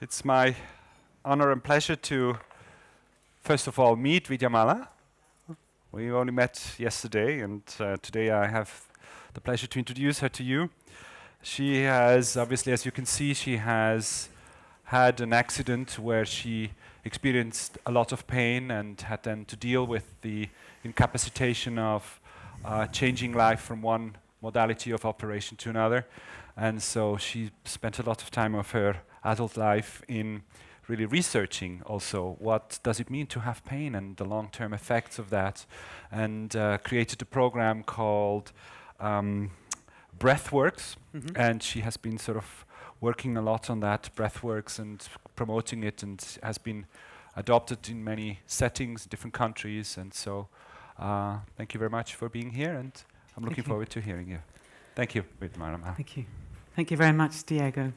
It's my honor and pleasure to, first of all, meet Vidyamala. We only met yesterday, and today I have the pleasure to introduce her to you. She has, obviously, as you can see, she has had an accident where she experienced a lot of pain and had then to deal with the incapacitation of changing life from one modality of operation to another. And so she spent a lot of time of her adult life in really researching also what does it mean to have pain and the long-term effects of that, and created a program called Breathworks, and she has been sort of working a lot on that Breathworks and promoting it, and has been adopted in many settings, different countries. And so thank you very much for being here, and I'm looking forward to hearing you. Thank you, Vidyamala. Thank you. Thank you very much, Diego.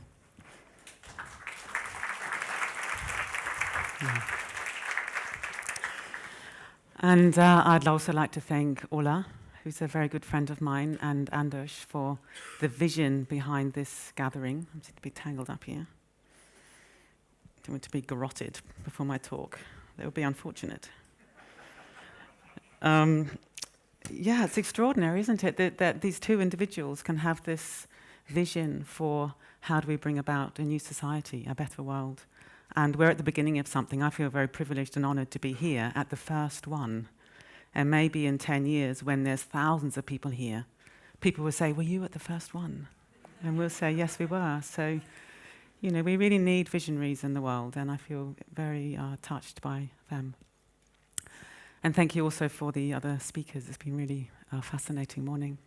And I'd also like to thank Ola, who's a very good friend of mine, and Anders for the vision behind this gathering. I'm just a bit tangled up here. Don't want to be garroted before my talk. That would be unfortunate. Yeah, it's extraordinary, isn't it, that these two individuals can have this vision for how do we bring about a new society, a better world. And we're at the beginning of something. I feel very privileged and honoured to be here at the first one. And maybe in 10 years, when there's thousands of people here, people will say, were you at the first one? And we'll say, yes, we were. So, you know, we really need visionaries in the world, and I feel very touched by them. And thank you also for the other speakers. It's been really a fascinating morning.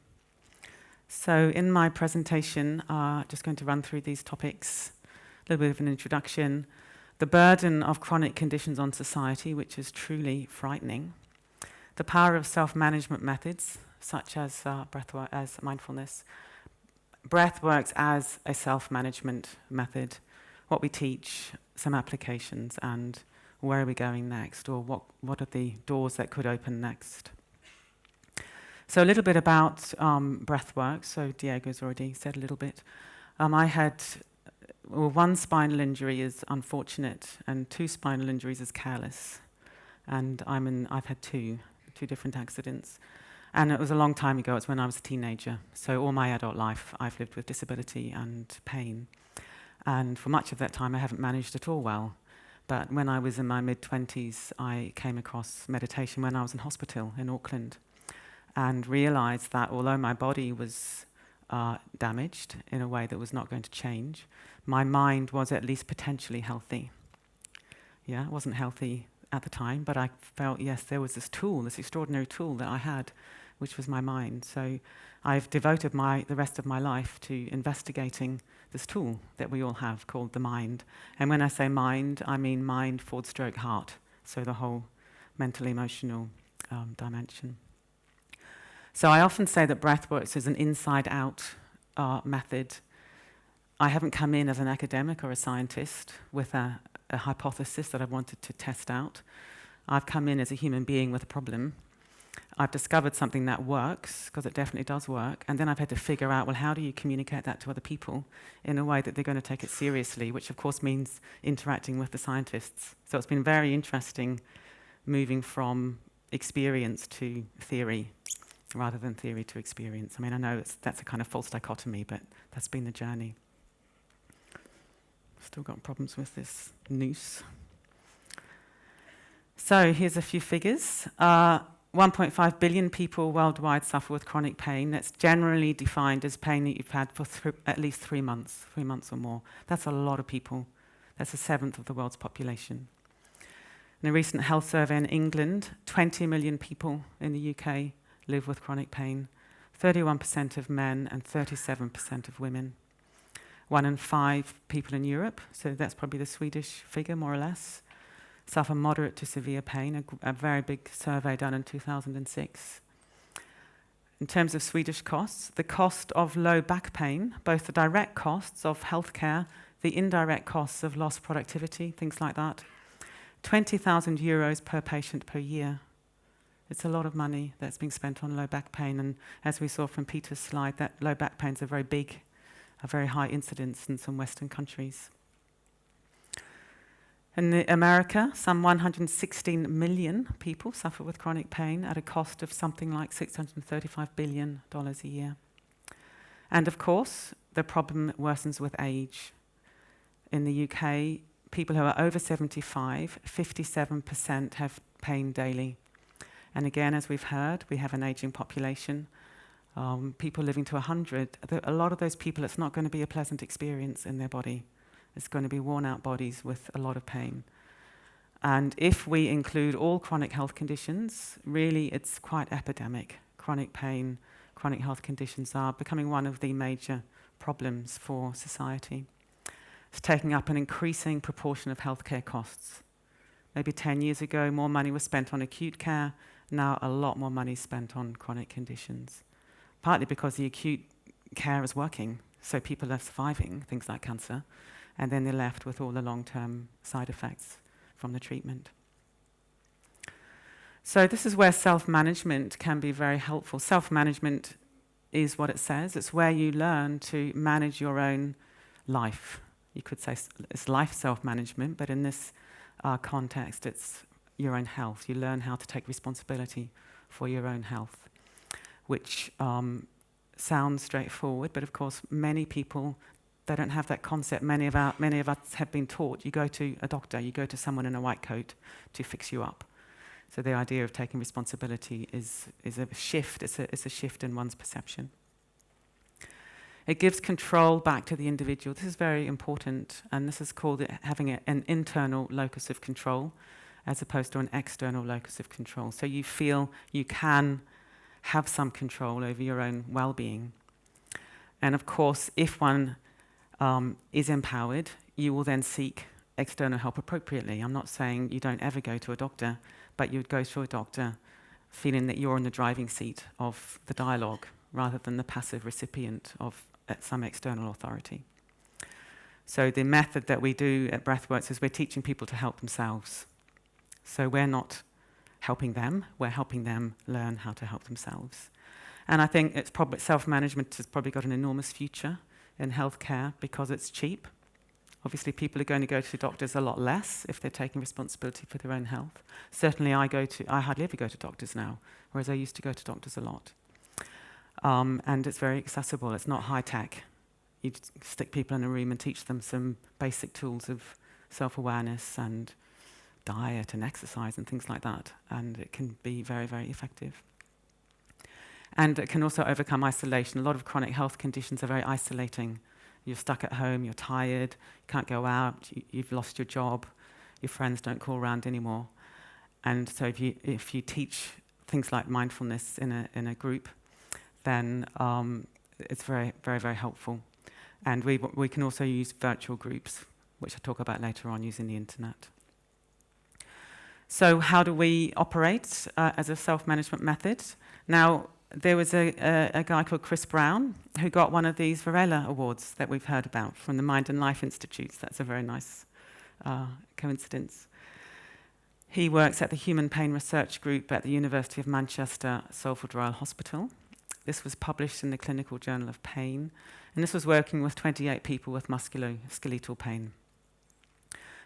So in my presentation, just going to run through these topics, a little bit of an introduction, the burden of chronic conditions on society, which is truly frightening, the power of self-management methods, such as breathwork, as mindfulness, breathworks as a self-management method, what we teach, some applications, and where are we going next, or what are the doors that could open next. So a little bit about breathwork. So Diego's already said a little bit. I had one spinal injury is unfortunate, and 2 spinal injuries is careless. And I've had two different accidents. And it was a long time ago. It's when I was a teenager. So all my adult life, I've lived with disability and pain. And for much of that time, I haven't managed at all well. But when I was in my mid-20s, I came across meditation when I was in hospital in Auckland, and realized that although my body was damaged in a way that was not going to change, my mind was at least potentially healthy. Yeah, it wasn't healthy at the time, but I felt, yes, there was this tool, this extraordinary tool that I had, which was my mind. So I've devoted the rest of my life to investigating this tool that we all have called the mind. And when I say mind, I mean mind/heart, so the whole mental, emotional dimension. So I often say that breathworks is an inside-out method. I haven't come in as an academic or a scientist with a hypothesis that I wanted to test out. I've come in as a human being with a problem. I've discovered something that works, because it definitely does work, and then I've had to figure out, well, how do you communicate that to other people in a way that they're going to take it seriously, which of course means interacting with the scientists. So it's been very interesting moving from experience to theory, rather than theory to experience. I mean, I know that's a kind of false dichotomy, but that's been the journey. Still got problems with this noose. So here's a few figures. 1.5 billion people worldwide suffer with chronic pain. That's generally defined as pain that you've had for at least 3 months or more. That's a lot of people. That's 1/7 of the world's population. In a recent health survey in England, 20 million people in the UK live with chronic pain, 31% of men and 37% of women. 1 in 5 people in Europe, so that's probably the Swedish figure more or less, suffer moderate to severe pain, a very big survey done in 2006. In terms of Swedish costs, the cost of low back pain, both the direct costs of healthcare, the indirect costs of lost productivity, things like that, 20,000 euros per patient per year. It's a lot of money that's being spent on low back pain, and as we saw from Peter's slide, that low back pain is a very high incidence in some Western countries. In America, some 116 million people suffer with chronic pain at a cost of something like $635 billion a year. And of course, the problem worsens with age. In the UK, people who are over 75, 57% have pain daily. And again, as we've heard, we have an aging population. People living to 100, a lot of those people, it's not going to be a pleasant experience in their body. It's going to be worn out bodies with a lot of pain. And if we include all chronic health conditions, really it's quite epidemic. Chronic pain, chronic health conditions are becoming one of the major problems for society. It's taking up an increasing proportion of healthcare costs. Maybe 10 years ago, more money was spent on acute care. Now a lot more money is spent on chronic conditions. Partly because the acute care is working, so people are surviving things like cancer, and then they're left with all the long-term side effects from the treatment. So this is where self-management can be very helpful. Self-management is what it says. It's where you learn to manage your own life. You could say it's life self-management, but in this context, it's your own health. You learn how to take responsibility for your own health, which sounds straightforward, but of course, many people, they don't have that concept. Many of us have been taught, you go to a doctor, you go to someone in a white coat to fix you up. So the idea of taking responsibility is a shift. It's a shift in one's perception. It gives control back to the individual. This is very important, and this is called having an internal locus of control as opposed to an external locus of control. So you feel you can have some control over your own well-being. And of course, if one is empowered, you will then seek external help appropriately. I'm not saying you don't ever go to a doctor, but you'd go to a doctor feeling that you're in the driving seat of the dialogue rather than the passive recipient of some external authority. So the method that we do at Breathworks is we're teaching people to help themselves. So we're not helping them, we're helping them learn how to help themselves. And I think it's probably self-management has probably got an enormous future in healthcare because it's cheap. Obviously, people are going to go to doctors a lot less if they're taking responsibility for their own health. Certainly, I hardly ever go to doctors now, whereas I used to go to doctors a lot. And it's very accessible. It's not high-tech. You just stick people in a room and teach them some basic tools of self-awareness and diet and exercise and things like that. And it can be very, very effective. And it can also overcome isolation. A lot of chronic health conditions are very isolating. You're stuck at home, you're tired, you can't go out, you've lost your job, your friends don't call around anymore. And so if you teach things like mindfulness in a group, then it's very, very, very helpful. And we can also use virtual groups, which I'll talk about later on, using the internet. So how do we operate as a self-management method? Now, there was a guy called Chris Brown who got one of these Varela Awards that we've heard about from the Mind and Life Institutes. That's a very nice coincidence. He works at the Human Pain Research Group at the University of Manchester, Salford Royal Hospital. This was published in the Clinical Journal of Pain, and this was working with 28 people with musculoskeletal pain.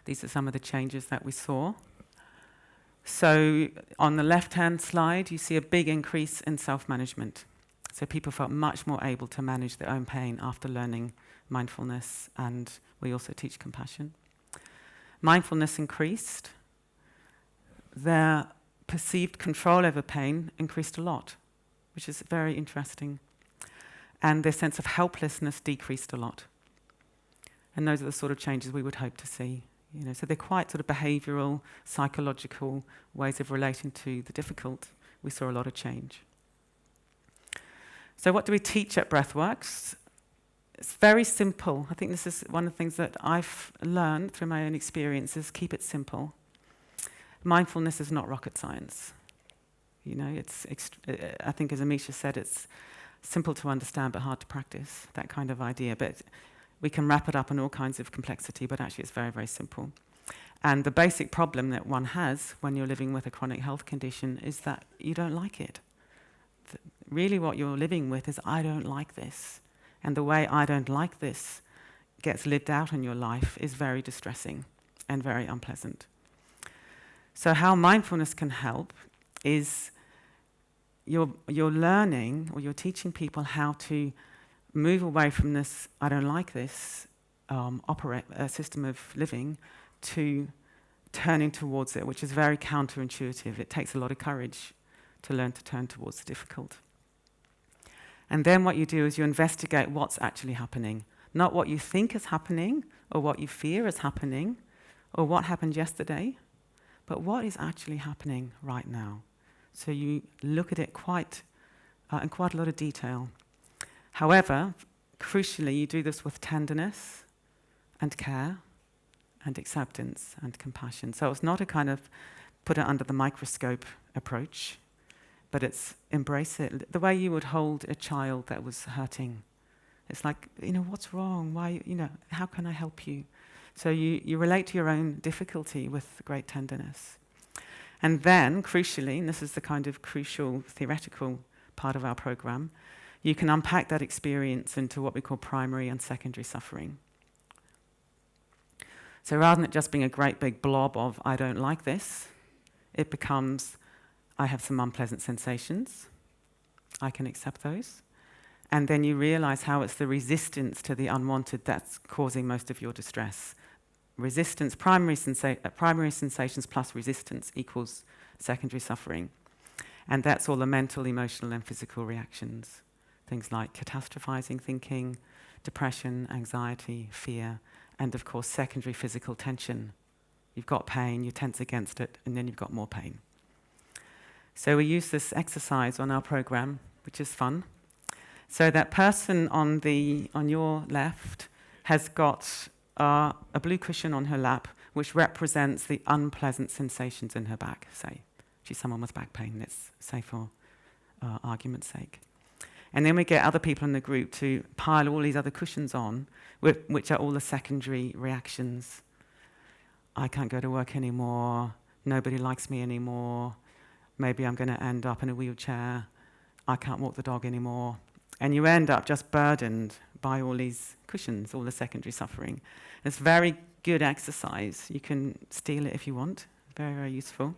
These are some of the changes that we saw. So on the left-hand slide, you see a big increase in self-management. So people felt much more able to manage their own pain after learning mindfulness, and we also teach compassion. Mindfulness increased. Their perceived control over pain increased a lot, which is very interesting. And their sense of helplessness decreased a lot. And those are the sort of changes we would hope to see. So they're quite sort of behavioural, psychological ways of relating to the difficult. We saw a lot of change. So what do we teach at Breathworks? It's very simple. I think this is one of the things that I've learned through my own experiences. Keep it simple. Mindfulness is not rocket science. I think as Amisha said, it's simple to understand but hard to practice, that kind of idea. But we can wrap it up in all kinds of complexity, but actually it's very, very simple. And the basic problem that one has when you're living with a chronic health condition is that you don't like it. Really what you're living with is, I don't like this. And the way I don't like this gets lived out in your life is very distressing. and very unpleasant. So how mindfulness can help is you're learning, or you're teaching people how to move away from this, I don't like this, system of living, to turning towards it, which is very counterintuitive. It takes a lot of courage to learn to turn towards the difficult. And then what you do is you investigate what's actually happening, not what you think is happening, or what you fear is happening, or what happened yesterday, but what is actually happening right now. So you look at it in quite a lot of detail. However, crucially, you do this with tenderness and care and acceptance and compassion. So it's not a kind of put it under the microscope approach, but it's embrace it. The way you would hold a child that was hurting. It's like, what's wrong? Why, how can I help you? So you relate to your own difficulty with great tenderness. And then, crucially, and this is the kind of crucial theoretical part of our program, you can unpack that experience into what we call primary and secondary suffering. So rather than it just being a great big blob of, I don't like this, it becomes, I have some unpleasant sensations. I can accept those. And then you realize how it's the resistance to the unwanted that's causing most of your distress. Resistance, primary sensations plus resistance equals secondary suffering. And that's all the mental, emotional, and physical reactions. Things like catastrophizing thinking, depression, anxiety, fear, and of course secondary physical tension. You've got pain, you tense against it, and then you've got more pain. So we use this exercise on our program, which is fun. So that person on your left has got a blue cushion on her lap, which represents the unpleasant sensations in her back, say. She's someone with back pain, let's say for argument's sake. And then we get other people in the group to pile all these other cushions on, which are all the secondary reactions. I can't go to work anymore, nobody likes me anymore, maybe I'm going to end up in a wheelchair, I can't walk the dog anymore. And you end up just burdened by all these cushions, all the secondary suffering. It's very good exercise. You can steal it if you want. Very, very useful.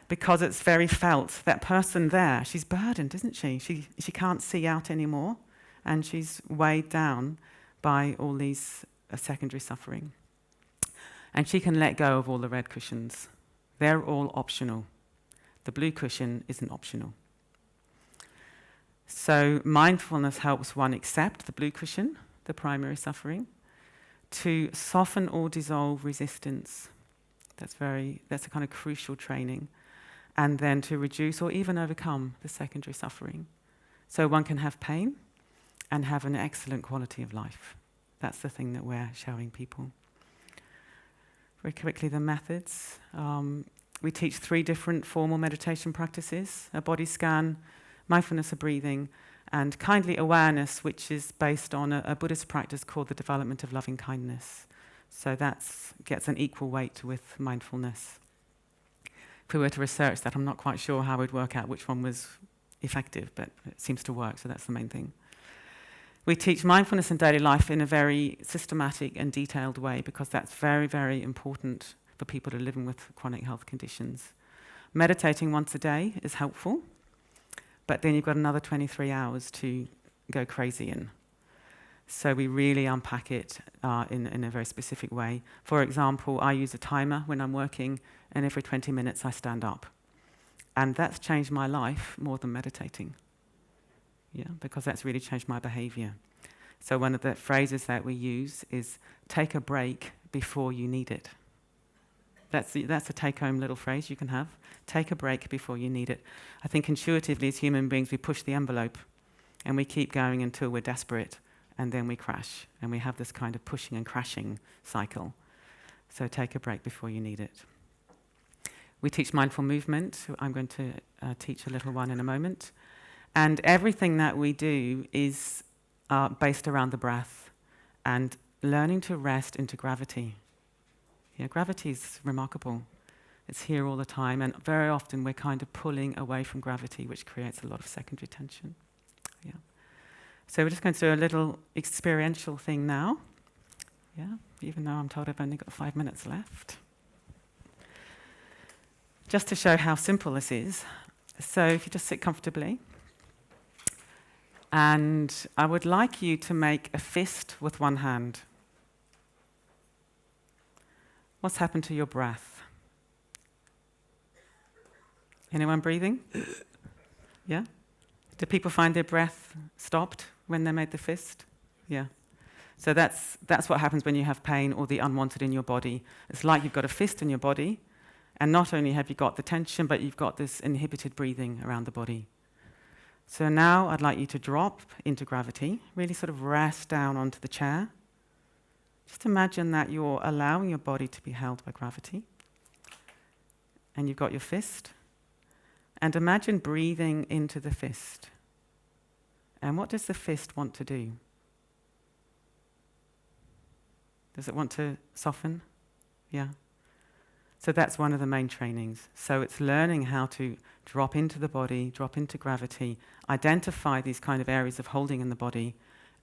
Because it's very felt. That person there, she's burdened, isn't she? She can't see out anymore, and she's weighed down by all these secondary suffering. And she can let go of all the red cushions. They're all optional. The blue cushion isn't optional. So mindfulness helps one accept the blue cushion, the primary suffering, to soften or dissolve resistance. That's a kind of crucial training. And then to reduce or even overcome the secondary suffering. So one can have pain and have an excellent quality of life. That's the thing that we're showing people. Very quickly, the methods. We teach 3 different formal meditation practices: a body scan, mindfulness of breathing, and kindly awareness, which is based on a Buddhist practice called the development of loving kindness. So that gets an equal weight with mindfulness. If we were to research that, I'm not quite sure how we'd work out which one was effective, but it seems to work, so that's the main thing. We teach mindfulness in daily life in a very systematic and detailed way, because that's very, very important for people who are living with chronic health conditions. Meditating once a day is helpful, but then you've got another 23 hours to go crazy in. So we really unpack it in a very specific way. For example, I use a timer when I'm working, and every 20 minutes I stand up. And that's changed my life more than meditating. Yeah, because that's really changed my behavior. So one of the phrases that we use is, take a break before you need it. That's a take-home little phrase you can have. Take a break before you need it. I think intuitively as human beings we push the envelope and we keep going until we're desperate, and then we crash. And we have this kind of pushing and crashing cycle. So take a break before you need it. We teach mindful movement. I'm going to teach a little one in a moment. And everything that we do is based around the breath and learning to rest into gravity. Yeah, gravity is remarkable. It's here all the time, and very often we're kind of pulling away from gravity, which creates a lot of secondary tension. Yeah. So we're just going to do a little experiential thing now. Yeah, even though I'm told I've only got 5 minutes left. Just to show how simple this is, so if you just sit comfortably, and I would like you to make a fist with one hand. What's happened to your breath? Anyone breathing? Yeah? Do people find their breath stopped when they made the fist? Yeah. So that's what happens when you have pain or the unwanted in your body. It's like you've got a fist in your body, and not only have you got the tension, but you've got this inhibited breathing around the body. So now I'd like you to drop into gravity, really sort of rest down onto the chair. Just imagine that you're allowing your body to be held by gravity. And you've got your fist. And imagine breathing into the fist. And what does the fist want to do? Does it want to soften? Yeah. So that's one of the main trainings. So it's learning how to drop into the body, drop into gravity, identify these kind of areas of holding in the body,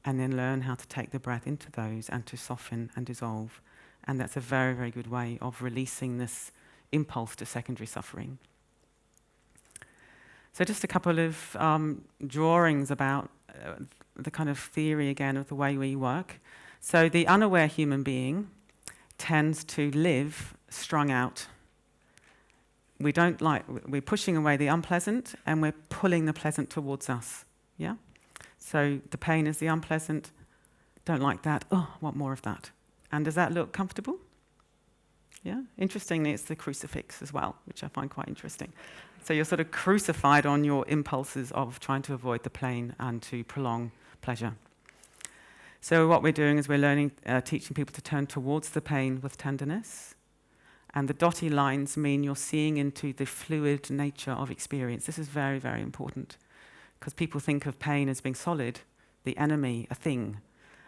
and then learn how to take the breath into those and to soften and dissolve. And that's a very, very good way of releasing this impulse to secondary suffering. So just a couple of drawings about the kind of theory again of the way we work. So the unaware human being tends to live strung out. We're pushing away the unpleasant and we're pulling the pleasant towards us. Yeah? So the pain is the unpleasant. Don't like that. Oh, want more of that. And does that look comfortable? Yeah? Interestingly, it's the crucifix as well, which I find quite interesting. So you're sort of crucified on your impulses of trying to avoid the pain and to prolong pleasure. So what we're doing is we're learning, teaching people to turn towards the pain with tenderness. And the dotted lines mean you're seeing into the fluid nature of experience. This is very, very important. Because people think of pain as being solid, the enemy, a thing.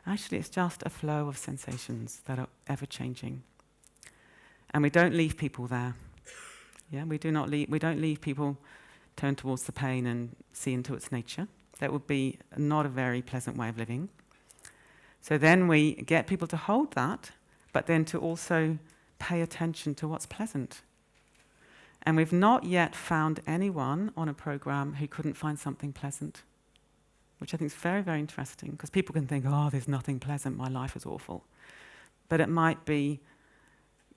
Actually, it's just a flow of sensations that are ever-changing. And we don't leave people there. Yeah, we don't leave people turn towards the pain and see into its nature. That would be not a very pleasant way of living. So then we get people to hold that, but then to also pay attention to what's pleasant. And we've not yet found anyone on a program who couldn't find something pleasant, which I think is very, very interesting, because people can think, oh, there's nothing pleasant, my life is awful. But it might be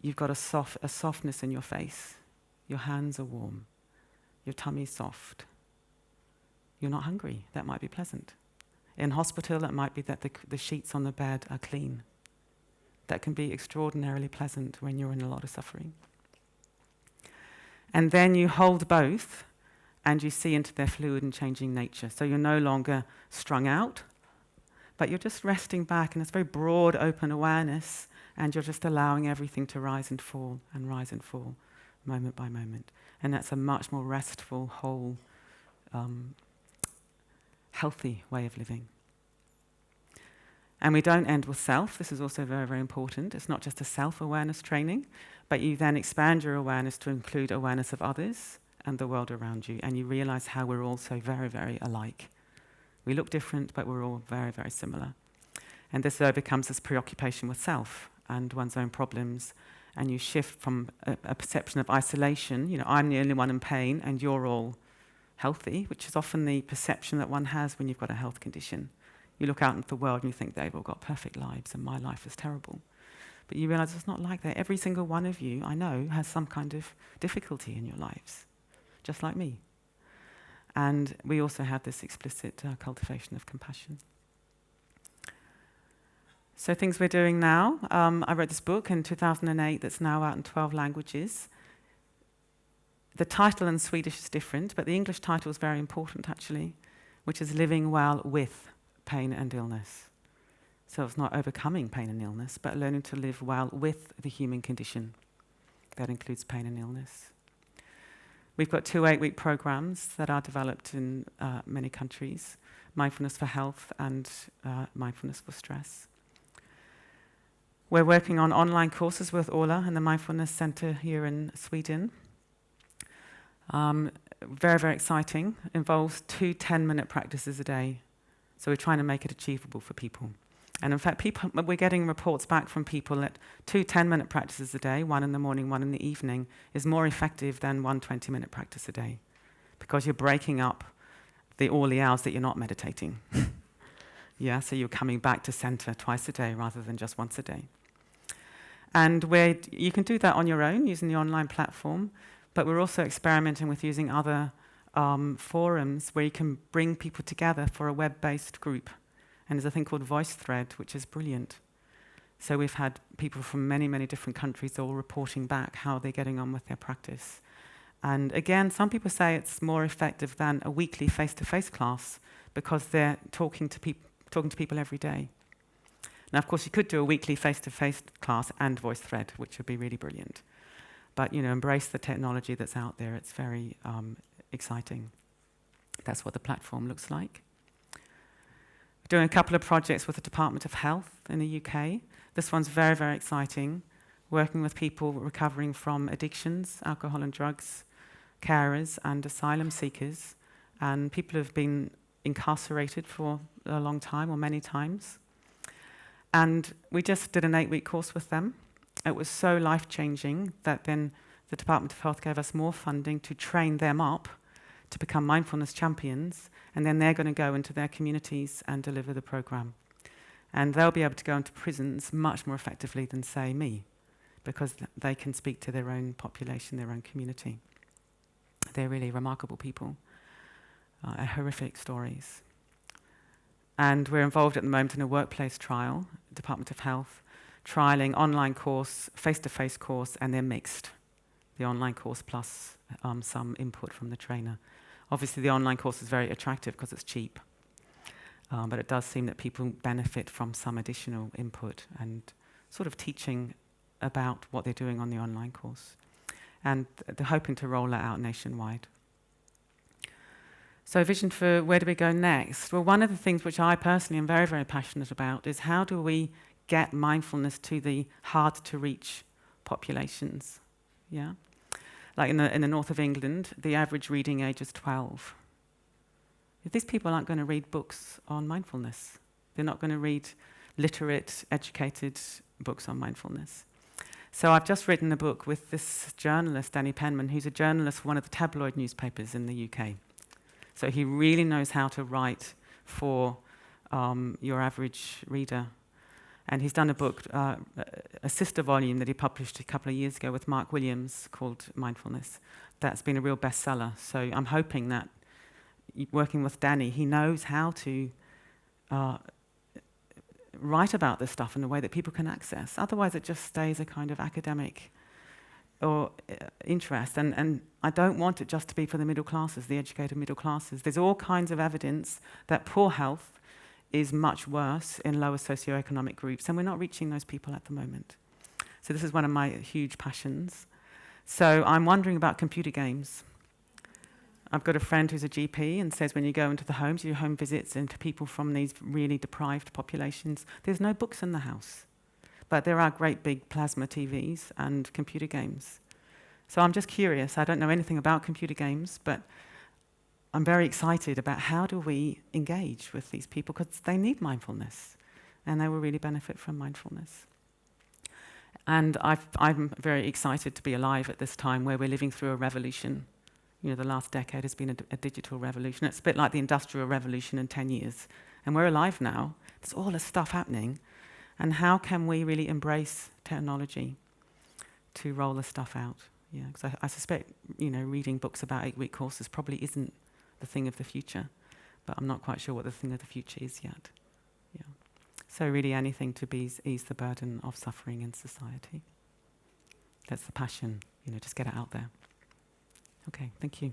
you've got a softness in your face, your hands are warm, your tummy's soft, you're not hungry, that might be pleasant. In hospital, it might be that the sheets on the bed are clean. That can be extraordinarily pleasant when you're in a lot of suffering. And then you hold both and you see into their fluid and changing nature. So you're no longer strung out, but you're just resting back in this very broad, open awareness, and you're just allowing everything to rise and fall, moment by moment. And that's a much more restful, whole, healthy way of living. And we don't end with self. This is also very, very important. It's not just a self-awareness training, but you then expand your awareness to include awareness of others and the world around you, and you realize how we're all so very, very alike. We look different, but we're all very, very similar. And this becomes this preoccupation with self and one's own problems, and you shift from a perception of isolation, I'm the only one in pain and you're all healthy, which is often the perception that one has when you've got a health condition. You look out into the world and you think they've all got perfect lives and my life is terrible. But you realize it's not like that. Every single one of you, I know, has some kind of difficulty in your lives, just like me. And we also have this explicit cultivation of compassion. So things we're doing now, I wrote this book in 2008 that's now out in 12 languages. The title in Swedish is different, but the English title is very important actually, which is Living Well with Pain and Illness. So it's not overcoming pain and illness, but learning to live well with the human condition. That includes pain and illness. We've got 2 8-week programs that are developed in many countries, Mindfulness for Health and Mindfulness for Stress. We're working on online courses with Ola and the Mindfulness Center here in Sweden. Very, very exciting. Involves 2 10-minute practices a day. So we're trying to make it achievable for people. And in fact, we're getting reports back from people that 2 10-minute practices a day, one in the morning, one in the evening, is more effective than 1 20-minute practice a day, because you're breaking up all the hours that you're not meditating. Yeah, so you're coming back to center twice a day rather than just once a day. And you can do that on your own using the online platform, but we're also experimenting with using other forums where you can bring people together for a web-based group. And there's a thing called VoiceThread, which is brilliant. So we've had people from many, many different countries all reporting back how they're getting on with their practice. And again, some people say it's more effective than a weekly face-to-face class because they're talking to people every day. Now, of course, you could do a weekly face-to-face class and VoiceThread, which would be really brilliant. But, embrace the technology that's out there. It's very exciting. That's what the platform looks like. Doing a couple of projects with the Department of Health in the UK. This one's very, very exciting. Working with people recovering from addictions, alcohol and drugs, carers and asylum seekers, and people who've been incarcerated for a long time or many times. And we just did an 8-week course with them. It was so life-changing that then the Department of Health gave us more funding to train them up to become mindfulness champions, and then they're going to go into their communities and deliver the program. And they'll be able to go into prisons much more effectively than, say, me, because they can speak to their own population, their own community. They're really remarkable people, horrific stories. And we're involved at the moment in a workplace trial, Department of Health, trialing online course, face-to-face course, and they're mixed. The online course plus some input from the trainer. Obviously, the online course is very attractive because it's cheap, but it does seem that people benefit from some additional input and sort of teaching about what they're doing on the online course. And they're hoping to roll that out nationwide. So vision for where do we go next? Well, one of the things which I personally am very, very passionate about is how do we get mindfulness to the hard-to-reach populations? Yeah, like in the north of England, the average reading age is 12. These people aren't going to read books on mindfulness. They're not going to read literate, educated books on mindfulness. So I've just written a book with this journalist, Danny Penman, who's a journalist for one of the tabloid newspapers in the UK. So he really knows how to write for your average reader. And he's done a book, a sister volume that he published a couple of years ago with Mark Williams called Mindfulness. That's been a real bestseller. So I'm hoping that working with Danny, he knows how to write about this stuff in a way that people can access. Otherwise, it just stays a kind of academic or interest. And I don't want it just to be for the middle classes, the educated middle classes. There's all kinds of evidence that poor health is much worse in lower socioeconomic groups, and we're not reaching those people at the moment. So this is one of my huge passions. So I'm wondering about computer games. I've got a friend who's a GP and says when you go into the homes, you do home visits into people from these really deprived populations, there's no books in the house. But there are great big plasma TVs and computer games. So I'm just curious. I don't know anything about computer games, but I'm very excited about how do we engage with these people because they need mindfulness and they will really benefit from mindfulness. And I'm very excited to be alive at this time where we're living through a revolution. The last decade has been a digital revolution. It's a bit like the Industrial Revolution in 10 years. And we're alive now. There's all this stuff happening. And how can we really embrace technology to roll this stuff out? Yeah, because I suspect, reading books about 8-week courses probably isn't the thing of the future, but I'm not quite sure what the thing of the future is yet. Yeah. So really anything to ease the burden of suffering in society. That's the passion, just get it out there. Okay, thank you.